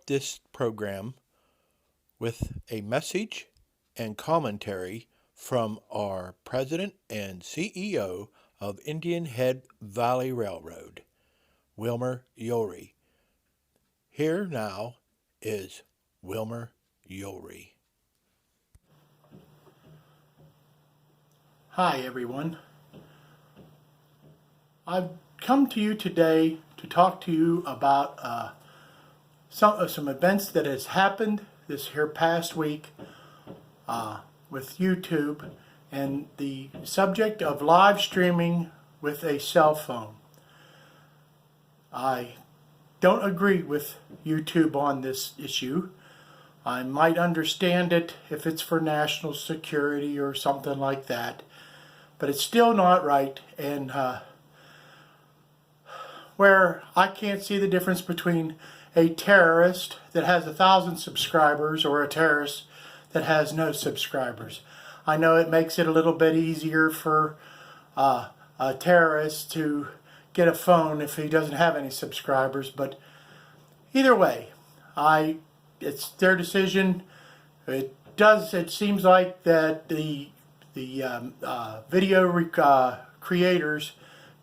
this program with a message and commentary from our President and CEO of Indian Head Valley Railroad, Wilmer Yory. Here now is Wilmer Yory. Hi everyone. I've come to you today to talk to you about some events that has happened this here past week with YouTube and the subject of live streaming with a cell phone. I don't agree with YouTube on this issue. I might understand it if it's for national security or something like that, but it's still not right, and where I can't see the difference between a terrorist that has 1,000 subscribers or a terrorist that has no subscribers. I know it makes it a little bit easier for a terrorist to get a phone if he doesn't have any subscribers, but either way, it's their decision. It seems like that the video creators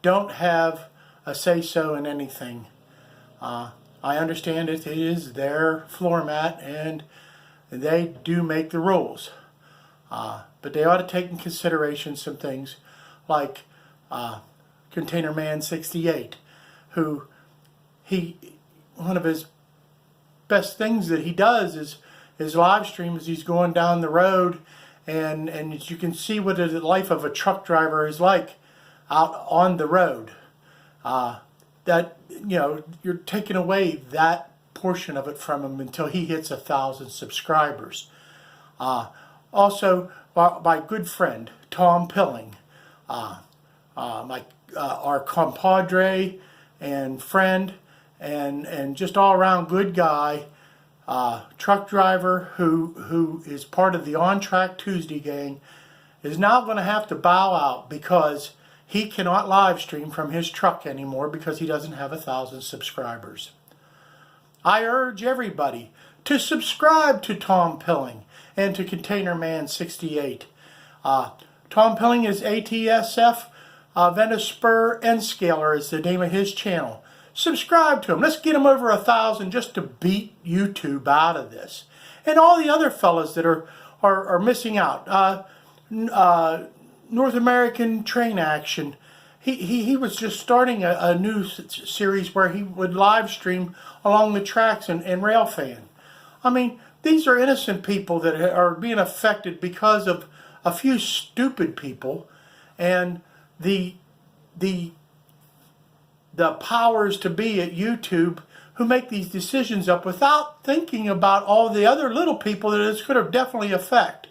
don't have a say-so in anything. I understand it is their floor mat and they do make the rules. But they ought to take in consideration some things like Container Man 68, who one of his best things that he does is live stream as he's going down the road, and you can see what the life of a truck driver is like out on the road. That, you're taking away that portion of it from him until he hits 1,000 subscribers. Also, my good friend Tom Pilling, our compadre and friend, and just all around good guy, truck driver who is part of the On Track Tuesday gang, is now going to have to bow out because he cannot live stream from his truck anymore because he doesn't have 1,000 subscribers. I urge everybody to subscribe to Tom Pilling and to Container Man 68. Tom Pilling is ATSF Venispur N-Scaler is the name of his channel. Subscribe to him. Let's get him over 1,000 just to beat YouTube out of this. And all the other fellas that are missing out. North American Train Action. He was just starting a new series where he would live stream along the tracks and Railfan. I mean, these are innocent people that are being affected because of a few stupid people, and the powers to be at YouTube who make these decisions up without thinking about all the other little people that this could have definitely affect.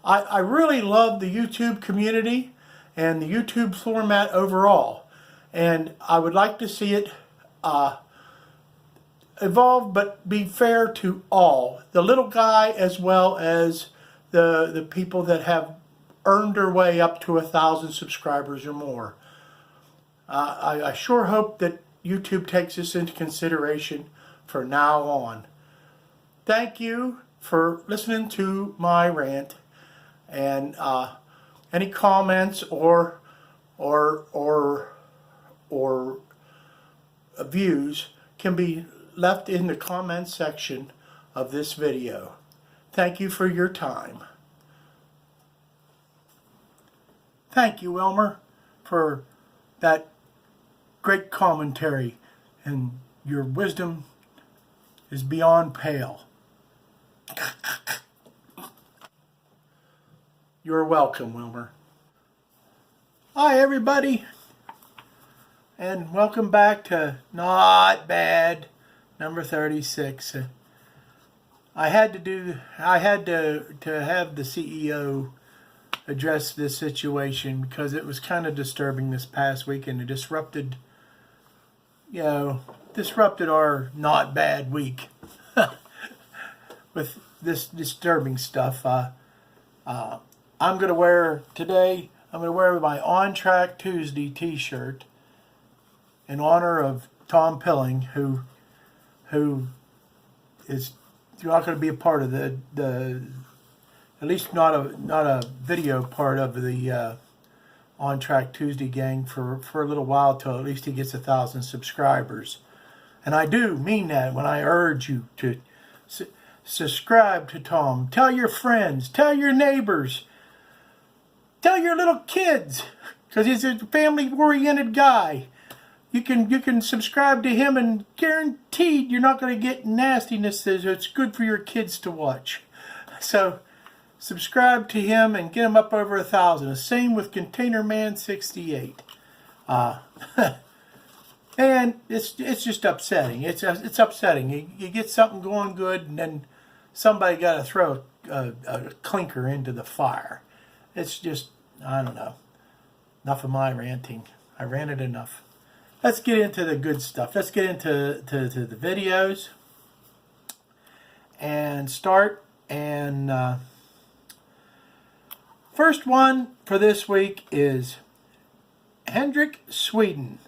I really love the YouTube community and the YouTube format overall, and I would like to see it evolve but be fair to all, the little guy as well as the people that have earned their way up to 1,000 subscribers or more. I sure hope that YouTube takes this into consideration for now on. Thank you for listening to my rant, and any comments or views can be left in the comment section of this video. Thank you for your time. Thank you, Wilmer, for that great commentary, and your wisdom is beyond pale. You're welcome, Wilmer. Hi, everybody, and welcome back to Not Bad, number 36. I had to have the CEO address this situation because it was kind of disturbing this past week, and it disrupted our not bad week with this disturbing stuff. I'm going to wear my On Track Tuesday t-shirt in honor of Tom Pilling, who who is not going to be a part of the at least not a video part of the On Track Tuesday gang for a little while, till at least he gets 1,000 subscribers. And I do mean that when I urge you to subscribe to Tom. Tell your friends, tell your neighbors, tell your little kids, because he's a family-oriented guy. You can subscribe to him, and guaranteed you're not going to get nastiness. It's good for your kids to watch. So subscribe to him and get him up over 1,000. The same with Container Man 68. And it's just upsetting. It's upsetting. You get something going good, and then somebody got to throw a clinker into the fire. It's just, I don't know. Enough of my ranting. I ranted enough. Let's get into the good stuff. Let's get into the videos and start. And first one for this week is Hendrik Sweden.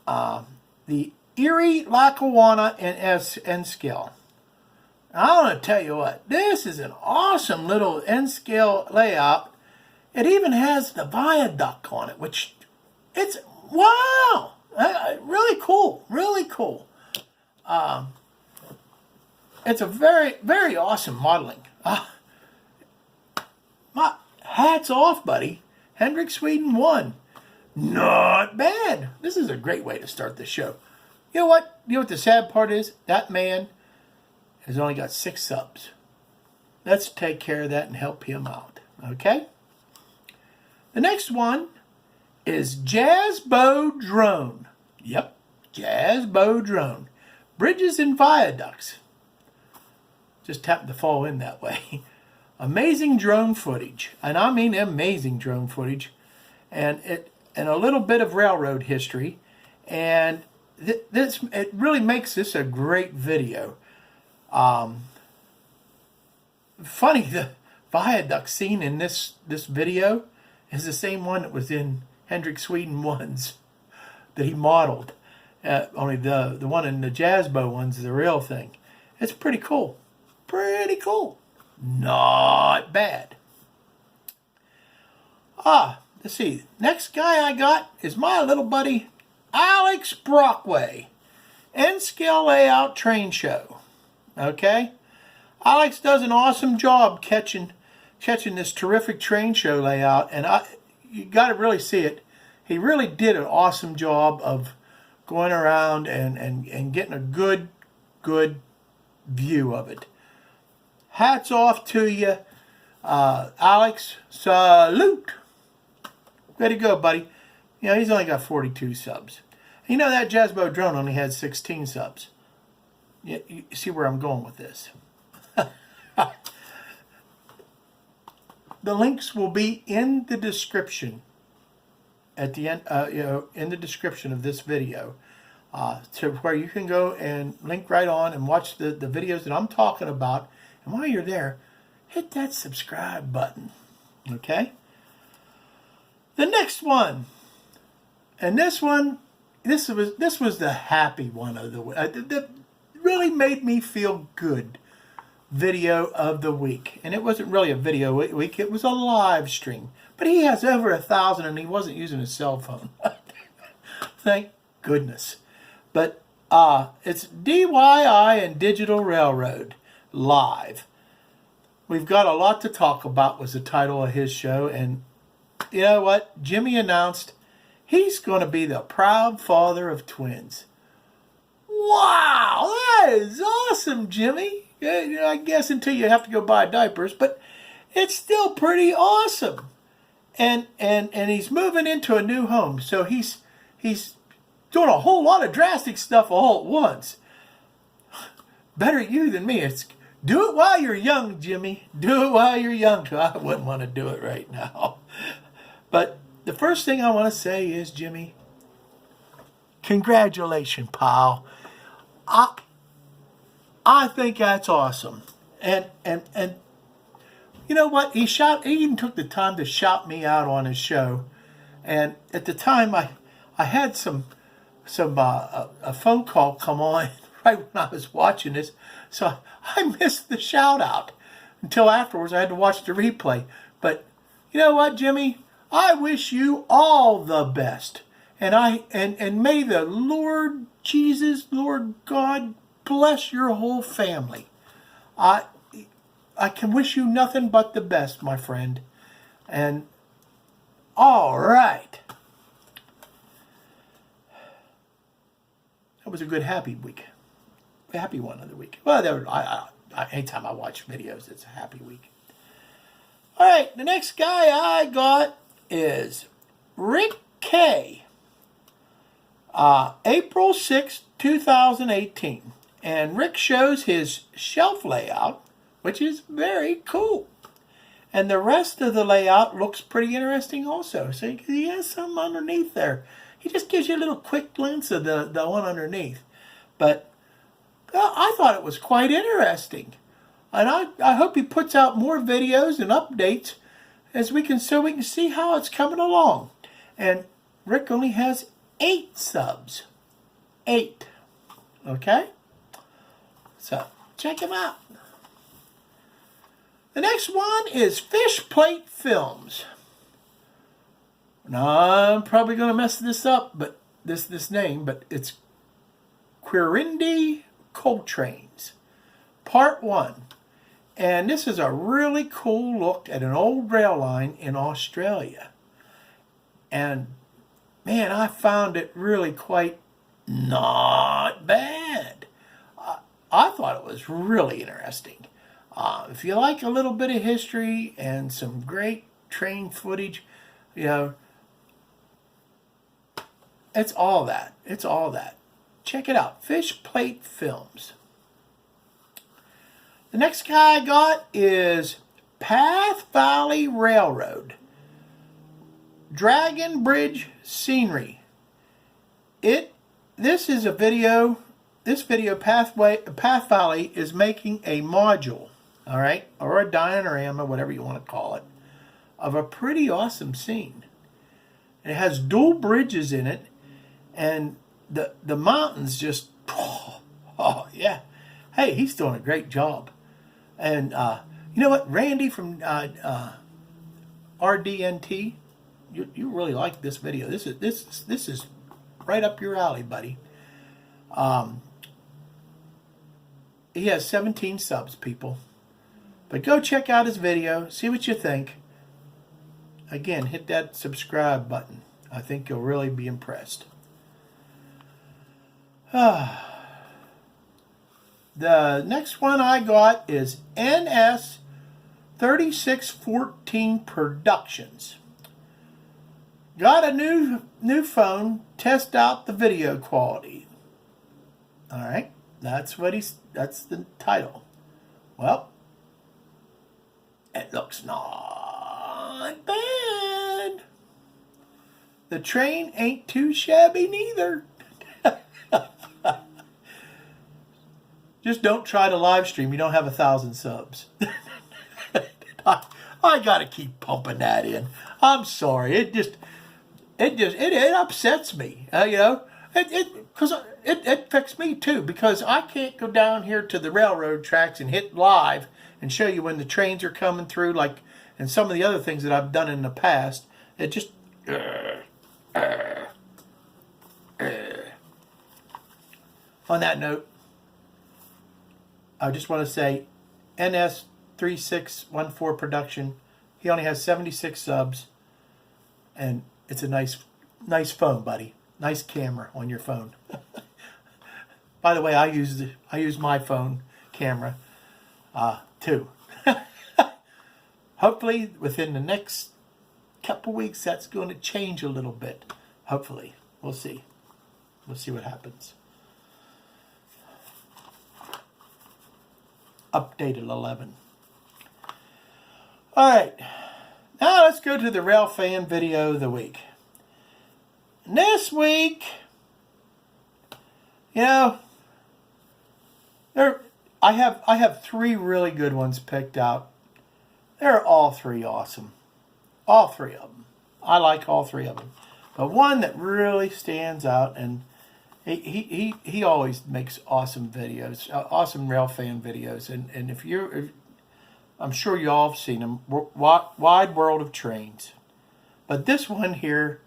The Erie, Lackawanna, and N-scale. I want to tell you what, this is an awesome little N-scale layout. It even has the viaduct on it, which it's, wow, really cool, really cool. It's a very, very awesome modeling. My hats off, buddy. Hendrik Sweden 1. Not bad. This is a great way to start the show. You know what? You know what the sad part is? That man has only got 6 subs. Let's take care of that and help him out. Okay? The next one is Jazzbo Drone. Yep, Jazzbo Drone. Bridges and viaducts. Just happened to fall in that way. Amazing drone footage. And I mean amazing drone footage. And a little bit of railroad history. And it really makes this a great video. Funny, the viaduct scene in this video is the same one that was in Hendrik Sweden 1's that he modeled. Only the one in the Jazzbo one's the real thing. It's pretty cool. Pretty cool. Not bad. Let's see. Next guy I got is my little buddy Alex Brockway. N-scale layout train show. Okay? Alex does an awesome job catching this terrific train show layout, and you got to really see it. He really did an awesome job of going around and getting a good view of it. Hats off to you, Alex. Salute. Way to go, buddy. You know, he's only got 42 subs. You know, that Jazzbo drone only had 16 subs. You see where I'm going with this. The links will be in the description at the end, in the description of this video, to where you can go and link right on and watch the videos that I'm talking about. And while you're there, hit that subscribe button. Okay? The next one, and this was the happy one of the week. That really made me feel good. Video of the week, and it wasn't really a video week, it was a live stream, but he has over 1,000 and he wasn't using his cell phone. Thank goodness. But it's DYI and Digital Railroad live. We've got a lot to talk about was the title of his show, and you know what, Jimmy announced he's going to be the proud father of twins. Wow, that is awesome, Jimmy. I guess until you have to go buy diapers, but it's still pretty awesome. And he's moving into a new home, so he's doing a whole lot of drastic stuff all at once. Better you than me. It's do it while you're young, Jimmy. Do it while you're young. I wouldn't want to do it right now. But the first thing I want to say is, Jimmy, congratulations, pal. I think that's awesome. And you know what? He even took the time to shout me out on his show. And at the time I had a phone call come on right when I was watching this, so I missed the shout out until afterwards. I had to watch the replay. But you know what, Jimmy? I wish you all the best, and may the Lord Jesus, Lord God, bless your whole family. I I can wish you nothing but the best, my friend. And all right. That was a good happy week. A happy one of the week. Well, anytime I watch videos, it's a happy week. All right, the next guy I got is Rick K. April 6, 2018. And Rick shows his shelf layout, which is very cool. And the rest of the layout looks pretty interesting also. So he has some underneath there. He just gives you a little quick glimpse of the one underneath. But I thought it was quite interesting. And I hope he puts out more videos and updates so we can see how it's coming along. And Rick only has 8 subs. 8. Okay? So, check him out. The next one is Fish Plate Films. Now, I'm probably going to mess this up, but this name, but it's Quirindi Coltrane's Part 1. And this is a really cool look at an old rail line in Australia. And, man, I found it really quite not bad. I thought it was really interesting. If you like a little bit of history and some great train footage, you know, it's all that. It's all that. Check it out. Fish Plate Films. The next guy I got is Path Valley Railroad. Dragon Bridge Scenery. This is a video. This video, Path Valley is making a module, all right, or a diorama, whatever you want to call it, of a pretty awesome scene. It has dual bridges in it, and the mountains just, oh yeah. Hey, he's doing a great job. And you know what, Randy from RDNT, you really like this video. This is right up your alley, buddy. He has 17 subs, people. But go check out his video, see what you think. Again, hit that subscribe button. I think you'll really be impressed. The next one I got is NS 3614 Productions. Got a new phone, test out the video quality. All right, that's the title. Well, it looks not bad. The train ain't too shabby neither. Just don't try to live stream. You don't have 1,000 subs. I gotta keep pumping that in. I'm sorry. It upsets me. You know, because it affects me too. Because I can't go down here to the railroad tracks and hit live and show you when the trains are coming through, like, and some of the other things that I've done in the past. It just. On that note, I just want to say, NS3614 Production. He only has 76 subs, and it's a nice phone, buddy. Nice camera on your phone. By the way, I use my phone camera too. Hopefully, within the next couple weeks, that's going to change a little bit. Hopefully, we'll see. We'll see what happens. Updated 11. All right, now let's go to the Railfan video of the week. And this week, you know, I have 3 really good ones picked out. They're all 3 awesome. All 3 of them. I like all 3 of them. But one that really stands out, and He always makes awesome videos, awesome Railfan videos, and I'm sure you all have seen them. Wide World of Trains, but this one here,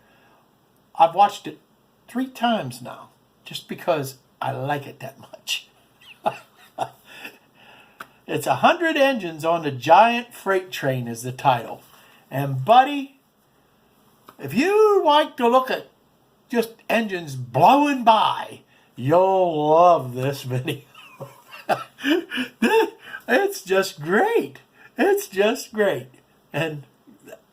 I've watched it 3 times now, just because I like it that much. It's 100 engines on the giant freight train is the title, and buddy, if you like to look at just engines blowing by, you'll love this video. It's just great. It's just great. And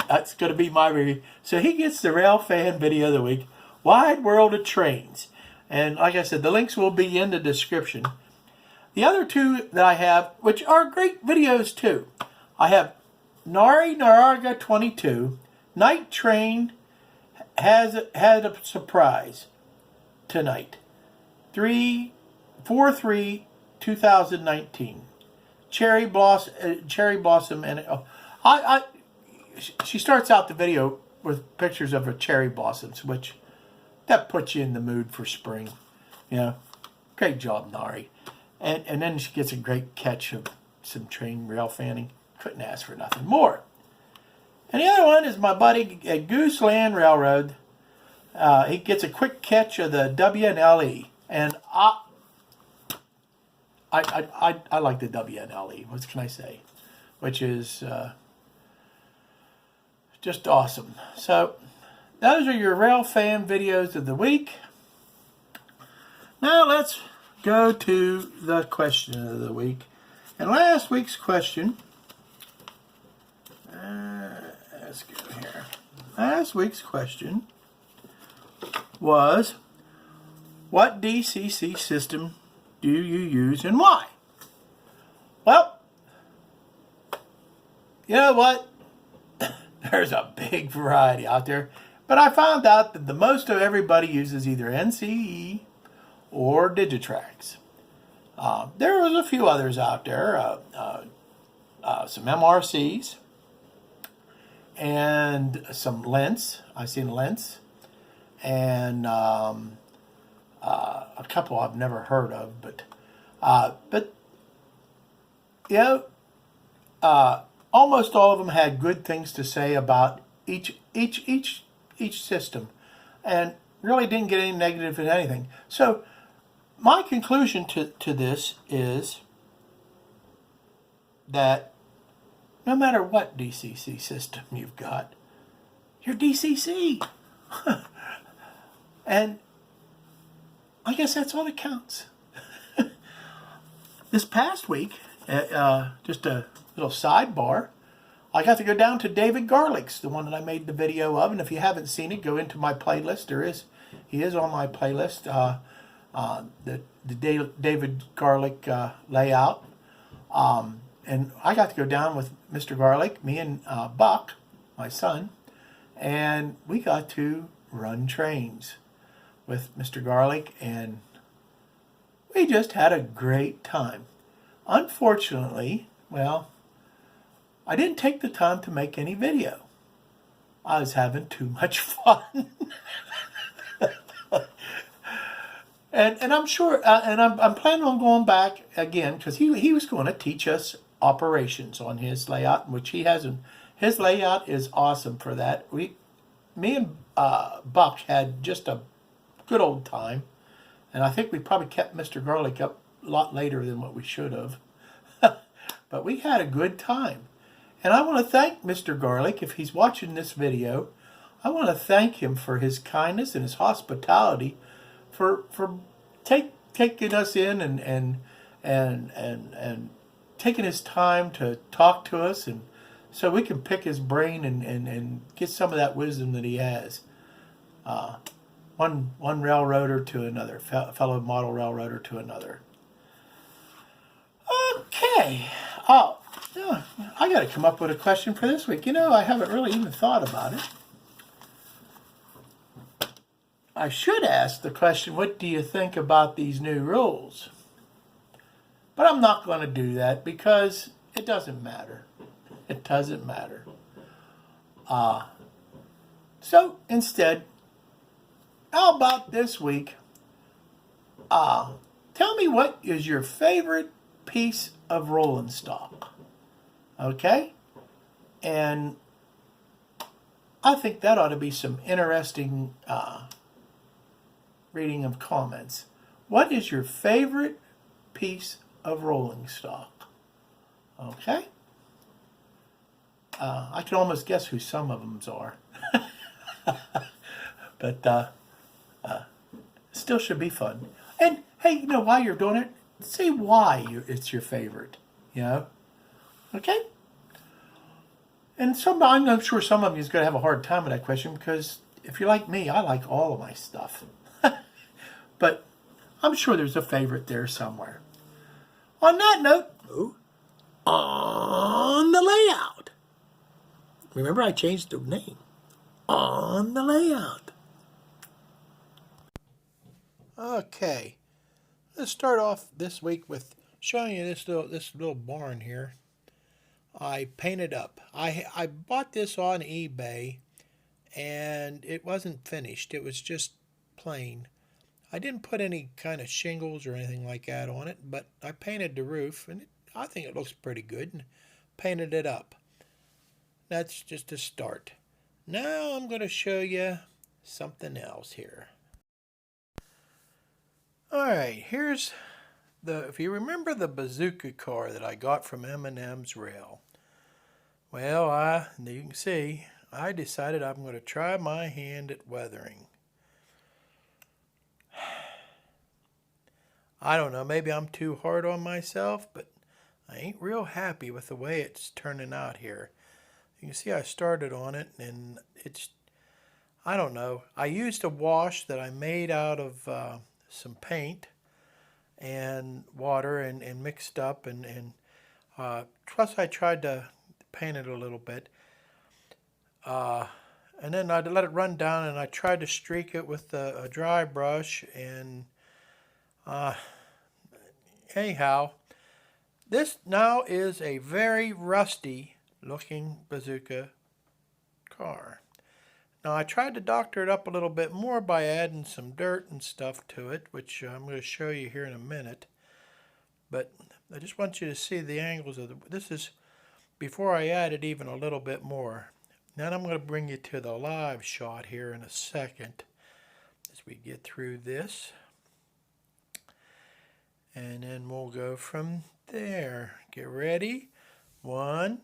that's going to be my review. So he gets the Railfan video of the week, Wide World of Trains. And like I said, the links will be in the description. The other two that I have, which are great videos too, I have Nari Naraga 22, Night Train had a surprise tonight. 3/4/3/2019. Cherry blossom, and she starts out the video with pictures of her cherry blossoms, which that puts you in the mood for spring. You know, great job, Nari. And then she gets a great catch of some train rail fanning. Couldn't ask for nothing more. And the other one is my buddy at Gooseland Railroad. He gets a quick catch of the WNLE, and I like the WNLE. What can I say? Which is just awesome. So those are your Railfan videos of the week. Now let's go to the question of the week. And last week's question. Let's go here. Last week's question was, what DCC system do you use and why? Well, you know what? There's a big variety out there, but I found out that the most of everybody uses either NCE or Digitrax. There was a few others out there, some MRCs, and some Lents. I've seen Lents, and a couple I've never heard of, but you know, almost all of them had good things to say about each system, and really didn't get any negative in anything. So my conclusion to this is that no matter what DCC system you've got, you're DCC. And I guess that's all that counts. This past week, just a little sidebar, I got to go down to David Garlick's, the one that I made the video of. And if you haven't seen it, go into my playlist. He is on my playlist. The David Garlick layout. And I got to go down with Mr. Garlick, me and Buck, my son, and we got to run trains with Mr. Garlick, and we just had a great time. Unfortunately, well, I didn't take the time to make any video. I was having too much fun. And I'm sure, and I'm planning on going back again, because he was going to teach us operations on his layout, which he hasn't. His layout is awesome for that. Me and Buck had just a good old time, and I think we probably kept Mr. Garlick up a lot later than what we should have. But we had a good time, and I want to thank Mr. Garlick. If he's watching this video, I want to thank him for his kindness and his hospitality, for taking us in and taking his time to talk to us, and so we can pick his brain and get some of that wisdom that he has. One railroader to another, fellow model railroader to another. Okay. Oh, I got to come up with a question for this week. You know, I haven't really even thought about it. I should ask the question, what do you think about these new rules? But I'm not going to do that because it doesn't matter. It doesn't matter. So instead, how about this week Tell me what is your favorite piece of rolling stock. Okay? And I think that ought to be some interesting reading of comments. What is your favorite piece of rolling stock? Okay? I can almost guess who some of them are. But still should be fun. And hey, while you're doing it, say why it's your favorite. Okay? And I'm sure some of you is going to have a hard time with that question because if you're like me, I like all of my stuff. But I'm sure there's a favorite there somewhere. On that note, on the layout. Remember, I changed the name. On the layout. Okay, let's start off this week with showing you this little barn here. I painted up. I bought this on eBay, and it wasn't finished. It was just plain. I didn't put any kind of shingles or anything like that on it, but I painted the roof, and I think it looks pretty good, and painted it up. That's just a start. Now I'm going to show you something else here. Alright, here's if you remember the bazooka car that I got from M&M's Rail. Well, you can see, I decided I'm going to try my hand at weathering. I don't know, maybe I'm too hard on myself, but I ain't real happy with the way it's turning out here. You can see I started on it, and I don't know. I used a wash that I made out of some paint and water and mixed up, and plus I tried to paint it a little bit. And then I let it run down, and I tried to streak it with a dry brush, and anyhow, this now is a very rusty looking bazooka car. Now I tried to doctor it up a little bit more by adding some dirt and stuff to it, which I'm going to show you here in a minute. But I just want you to see the angles of this is before I added even a little bit more. Then I'm going to bring you to the live shot here in a second as we get through this. And then we'll go from there. Get ready. 1,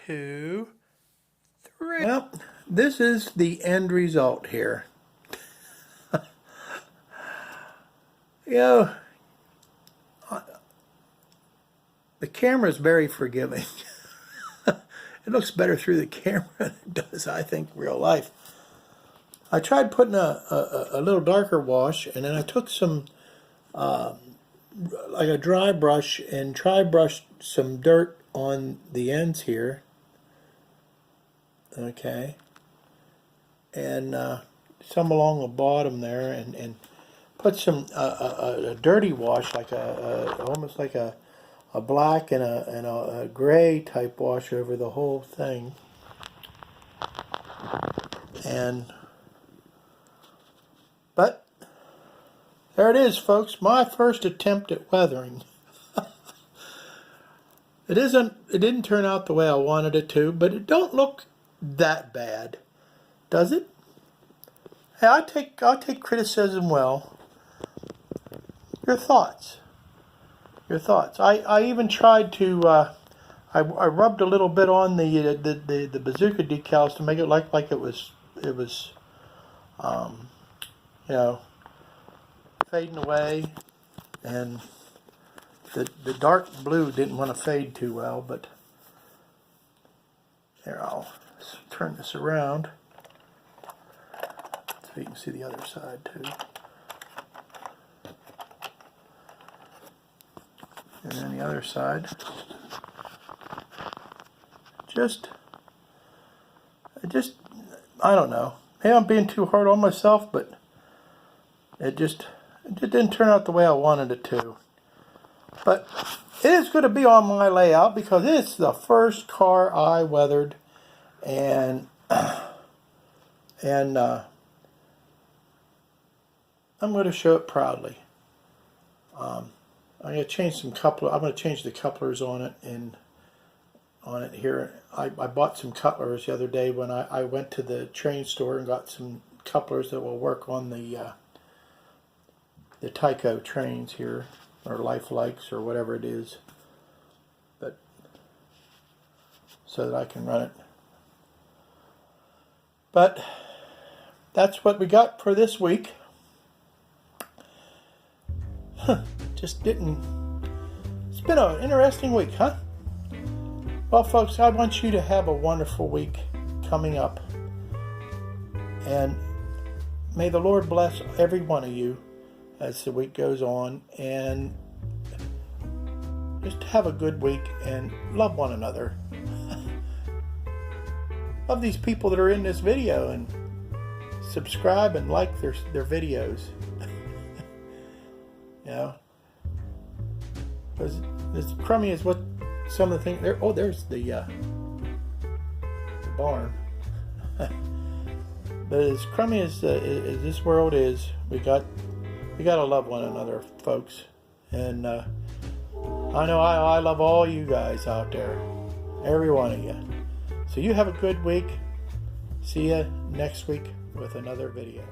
2, 3. Well, this is the end result here. The camera is very forgiving. It looks better through the camera than it does, I think, real life. I tried putting a little darker wash, and then I took some like a dry brush and brushed some dirt on the ends here. Okay. And some along the bottom there, and put some a dirty wash, like almost like a black and a gray type wash over the whole thing. But there it is, folks, my first attempt at weathering. It didn't turn out the way I wanted it to, but it don't look that bad, does it? Hey, I'll take criticism well. Your thoughts. I even tried to I rubbed a little bit on the bazooka decals to make it look like it was fading away, and the dark blue didn't want to fade too well, but here, I'll turn this around so you can see the other side too. And then the other side. I don't know. Maybe I'm being too hard on myself, but it didn't turn out the way I wanted it to. But it is going to be on my layout because it's the first car I weathered, and I'm going to show it proudly. I'm going to change some coupler. I'm going to change the couplers on it here. I bought some couplers the other day when I went to the train store and got some couplers that will work on the Tyco trains here, or Lifelikes, or whatever it is, but so that I can run it. But that's what we got for this week. Just didn't. It's been an interesting week, huh? Well, folks, I want you to have a wonderful week coming up. And may the Lord bless every one of you as the week goes on. And just have a good week and love one another. Love these people that are in this video and subscribe and like their videos. You know, because as crummy as what some of the things there. Oh, there's the barn. But as crummy as this world is, we gotta love one another, folks. And I know I love all you guys out there, every one of you. So you have a good week. See you next week with another video.